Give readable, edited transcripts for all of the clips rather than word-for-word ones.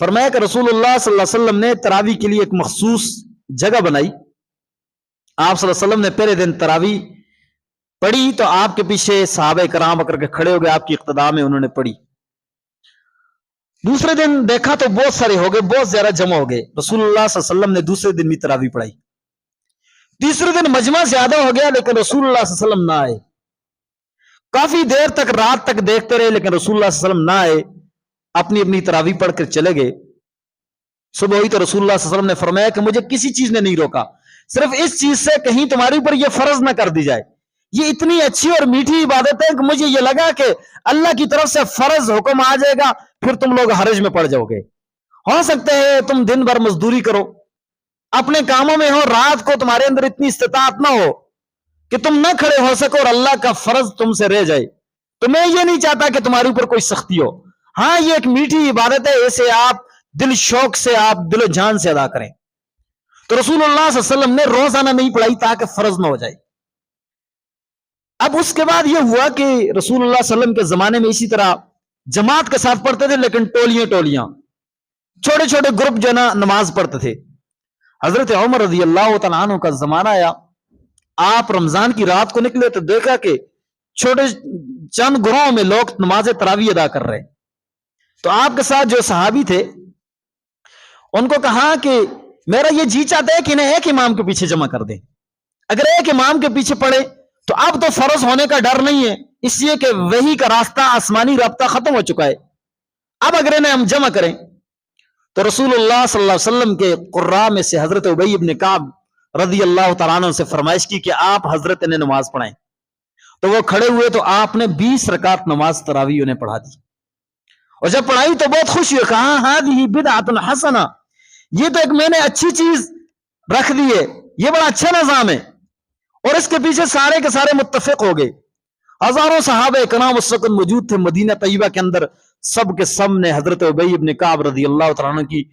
فرمایا کہ رسول اللہ صلی اللہ علیہ وسلم نے تراویح کے لیے ایک مخصوص جگہ بنائی. آپ صلی اللہ علیہ وسلم نے پہلے دن تراویح پڑھی تو آپ کے پیچھے صحابہ کرام اکر کے کھڑے ہو گئے, آپ کی اقتداء میں انہوں نے پڑھی. دوسرے دن دیکھا تو بہت سارے ہو گئے, بہت زیادہ جمع ہو گئے. رسول اللہ صلی اللہ علیہ وسلم نے دوسرے دن بھی تراویح پڑھائی. تیسرے دن مجمع زیادہ ہو گیا لیکن رسول اللہ صلی اللہ علیہ وسلم نہ آئے. کافی دیر تک رات تک دیکھتے رہے لیکن رسول اللہ صلی اللہ علیہ وسلم نہ آئے, اپنی اپنی تراویح پڑھ کر چلے گئے. صبح ہوئی تو رسول اللہ صلی اللہ علیہ وسلم نے فرمایا کہ مجھے کسی چیز نے نہیں روکا, صرف اس چیز سے کہیں تمہاری اوپر یہ فرض نہ کر دی جائے. یہ اتنی اچھی اور میٹھی عبادت ہے کہ مجھے یہ لگا کہ اللہ کی طرف سے فرض حکم آ جائے گا, پھر تم لوگ حرج میں پڑ جاؤ گے. ہو سکتا ہے تم دن بھر مزدوری کرو, اپنے کاموں میں ہو, رات کو تمہارے اندر اتنی استطاعت نہ ہو کہ تم نہ کھڑے ہو سکو اور اللہ کا فرض تم سے رہ جائے. تو میں یہ نہیں چاہتا کہ تمہارے اوپر کوئی سختی ہو. ہاں یہ ایک میٹھی عبادت ہے, اسے آپ دل شوق سے, آپ دل و جان سے ادا کریں. تو رسول اللہ صلی اللہ علیہ وسلم نے روزانہ نہیں پڑھائی تاکہ فرض نہ ہو جائے. اب اس کے بعد یہ ہوا کہ رسول اللہ صلی اللہ علیہ وسلم کے زمانے میں اسی طرح جماعت کے ساتھ پڑھتے تھے لیکن ٹولیاں ٹولیاں, چھوٹے چھوٹے گروپ جو نا نماز پڑھتے تھے. حضرت عمر رضی اللہ تعالیٰ عنہ کا زمانہ آیا, آپ رمضان کی رات کو نکلے تو دیکھا کہ چھوٹے چند گروہوں میں لوگ نماز تراویح ادا کر رہے. تو آپ کے ساتھ جو صحابی تھے ان کو کہا کہ میرا یہ جی چاہتا ہے کہ انہیں ایک امام کے پیچھے جمع کر دیں. اگر ایک امام کے پیچھے پڑھے تو اب تو فرض ہونے کا ڈر نہیں ہے, اس لیے کہ وحی کا راستہ, آسمانی رابطہ ختم ہو چکا ہے. اب اگر انہیں ہم جمع کریں تو رسول اللہ صلی اللہ علیہ وسلم کے قراء میں سے حضرت ابی بن کعب رضی اللہ تعالیٰ عنہ سے فرمائش کی کہ آپ حضرت نے نماز پڑھائیں. تو وہ کھڑے ہوئے تو آپ نے 20 رکعت نماز تراویح انہیں پڑھا دی, اور جب پڑھائی تو بہت خوش ہوئے, کہا ہذہ بدعۃ حسنہ, یہ تو ایک میں نے اچھی چیز رکھ دی ہے, یہ بڑا اچھا نظام ہے. اور اس کے پیچھے سارے کے سارے متفق ہو گئے. ہزاروں صحابہ کرام اس وقت موجود تھے مدینہ طیبہ کے اندر, سب کے سب نے حضرت ابی بن کعب رضی اللہ تعالیٰ عنہ کی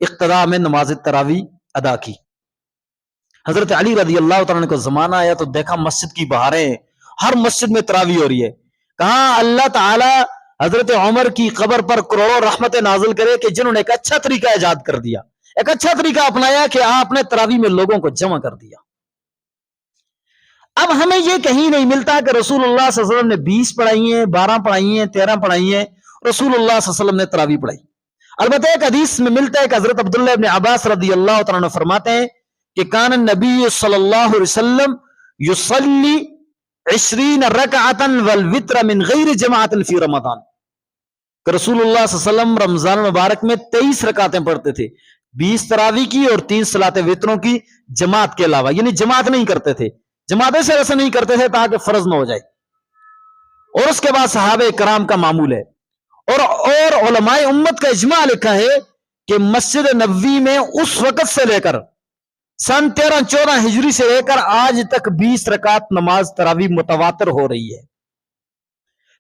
اقتداء میں نماز تراویح ادا کی. حضرت علی رضی اللہ تعالیٰ عنہ کو زمانہ آیا تو دیکھا مسجد کی بہاریں, ہر مسجد میں تراویح ہو رہی ہے. کہاں اللہ تعالی حضرت عمر کی قبر پر کروڑوں رحمتیں نازل کرے کہ جنہوں نے ایک اچھا طریقہ ایجاد کر دیا, ایک اچھا طریقہ اپنایا کہ آپ نے تراویح میں لوگوں کو جمع کر دیا. اب ہمیں یہ کہیں نہیں ملتا کہ رسول اللہ صلی اللہ علیہ وسلم نے 20 پڑھائی ہیں, 12 پڑھائی ہیں, 13 پڑھائی ہیں. رسول اللہ صلی اللہ علیہ وسلم نے تراویح پڑھائی. البتہ ایک حدیث میں ملتا ہے کہ حضرت عبداللہ ابن عباس رضی اللہ تعالیٰ عنہ فرماتے ہیں کہ کان النبی صلی اللہ علیہ وسلم یصلی 20 رکعتا والوتر من غیر جماعت فی رمضان, کہ رسول اللہ صلی اللہ علیہ وسلم رمضان مبارک میں 23 رکعتیں پڑھتے تھے, 20 تراویح کی اور 3 صلاۃ وتروں کی جماعت کے علاوہ, یعنی جماعت نہیں کرتے تھے, جماعتیں سے ایسا نہیں کرتے تھے تاکہ فرض نہ ہو جائے. اور اس کے بعد صحابہ کرام کا معمول ہے, اور علماء امت کا اجماع لکھا ہے کہ مسجد نبوی میں اس وقت سے لے کر سن 13-14 ہجری سے لے کر آج تک 20 رکعت نماز تراویح متواتر ہو رہی ہے.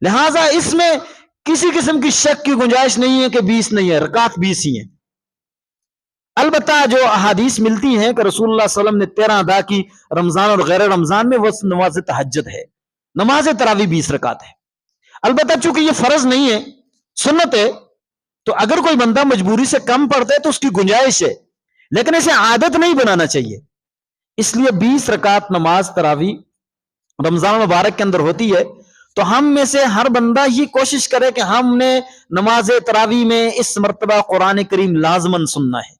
لہذا اس میں کسی قسم کی شک کی گنجائش نہیں ہے کہ 20 نہیں ہے, رکعت 20 ہی ہیں. البتہ جو احادیث ملتی ہیں کہ رسول اللہ صلی اللہ علیہ وسلم نے 13 ادا کی رمضان اور غیر رمضان میں, وہ نماز تہجد ہے. نماز تراویح 20 رکعت ہے. البتہ چونکہ یہ فرض نہیں ہے, سنت ہے, تو اگر کوئی بندہ مجبوری سے کم پڑھتا ہے تو اس کی گنجائش ہے, لیکن اسے عادت نہیں بنانا چاہیے. اس لیے 20 رکعت نماز تراویح رمضان مبارک کے اندر ہوتی ہے. تو ہم میں سے ہر بندہ یہ کوشش کرے کہ ہم نے نماز تراویح میں اس مرتبہ قرآن کریم لازماً سننا ہے.